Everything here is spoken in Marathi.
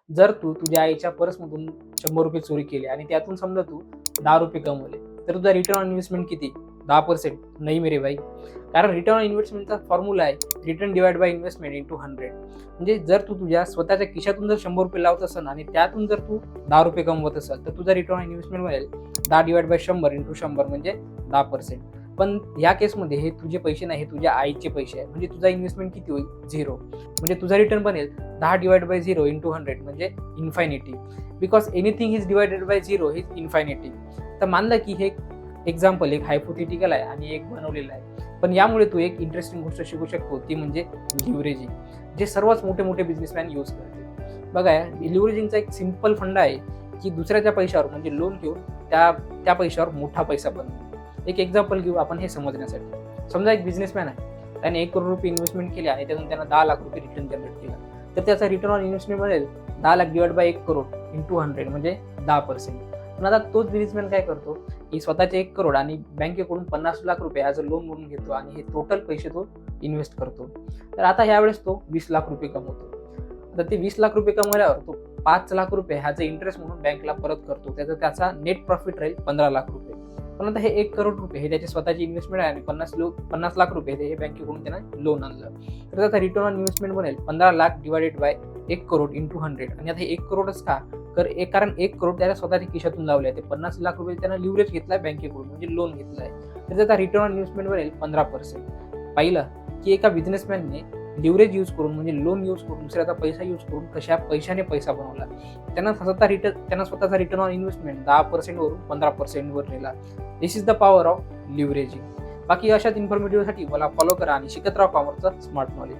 जर तू तुझ्या आईच्या पर्समधून 100 रुपये चोरी केले आणि त्यातून समजा तू 10 रुपये कमवले, तर तुझा रिटर्न ऑन इन्व्हेस्टमेंट किती? 10%. नाही मेरे भाई. कारण रिटर्न ऑन इन्व्हेस्टमेंटचा फॉर्म्युला आहे return divide by investment into 100. म्हणजे जर तू तुझ्या स्वतःच्या खिशातून जर 100 रुपये लावत असेल आणि त्यातून जर तू 10 रुपये कमवत असेल, तर तुझा रिटर्न ऑन इन्व्हेस्टमेंट मिळेल 10 डिवाइड बाय 100 इंटू 100 म्हणजे 10%. पण या केसमध्ये हे तुझे पैसे नाही, हे तुझ्या आईचे पैसे आहे. म्हणजे तुझा इन्व्हेस्टमेंट किती होईल? 0. म्हणजे तुझा रिटर्न बनेल 10 डिवाइड बाय 0 इंटू 100 म्हणजे infinity. Because anything is divided by 0 is infinity. तर मानलं की हे एक्झाम्पल एक हायपोथेटिकल आहे आणि एक बनवलेलं आहे. पण यामुळे तू एक इंटरेस्टिंग गोष्ट शिकू शकतो, ती म्हणजे लिव्हरेजिंग, जे सर्वच मोठे बिझनेसमॅन यूज करते. बघा, लिव्हरेजिंगचा एक सिंपल फंडा आहे की दुसऱ्याच्या पैशावर म्हणजे लोन घेऊन त्या पैशावर मोठा पैसा बनवणं. एक एक्झाम्पल घेऊ आपण हे समजण्यासाठी. समजा एक बिझनेसमॅन आहे, त्याने 1 करोड रुपये इन्व्हेस्टमेंट केली आणि त्यातून त्यांना 10 लाख रुपये रिटर्न जनरेट केला, तर त्याचा रिटर्न ऑन इन्व्हेस्टमेंट मिळेल 10 lakh divide by 1 crore into 100 म्हणजे 10%. पण आता तोच बिझनेसमॅन काय करतो की स्वतःचे 1 करोड आणि बँकेकडून 50 लाख रुपये ॲज अ लोन म्हणून घेतो आणि हे टोटल पैसे तो इन्व्हेस्ट करतो. तर आता यावेळेस तो 20 लाख रुपये कमवतो. आता ते 20 लाख रुपये कमवल्यावर तो 5 लाख रुपये ह्याचा इंटरेस्ट म्हणून बँकला परत करतो. त्याचा नेट प्रॉफिट राहील 15 लाख रुपये. पण आता हे 1 करोड रुपये हे त्याची स्वतःची इन्व्हेस्टमेंट आहे आणि 50 लाख रुपये हे बँकेकडून त्यानं लोन आणलं. तर त्याचा रिटर्न ऑन इन्व्हेस्टमेंट बनेल 15 lakh divided by 1 crore into 100. आणि आता हे 1 करोडच का? कारण 1 करोड त्याच्या स्वतःच्या खिशातून लावले, ते 50 लाख रुपये त्यानं लिव्हरेज घेतलाय बँकेकडून म्हणजे लोन घेतलाय. तर त्याचा रिटर्न ऑन इन्व्हेस्टमेंट बनेल 15%. पाहिलं की एका बिझनेसमॅनने लिव्हरेज यूज करून म्हणजे लोन यूज करून दुसऱ्याचा पैसा यूज करून कशा पैशाने पैसा बनवला. त्यांना स्वतःचा रिटर्न ऑन इन्व्हेस्टमेंट 10% वरून 15% वर नेला. दिस इज द पॉवर ऑफ लिव्हरेजिंग. बाकी अशाच इन्फॉर्मेटिव्हसाठी मला फॉलो करा आणि शिकत राहा कॉमर्सचं स्मार्ट नॉलेज.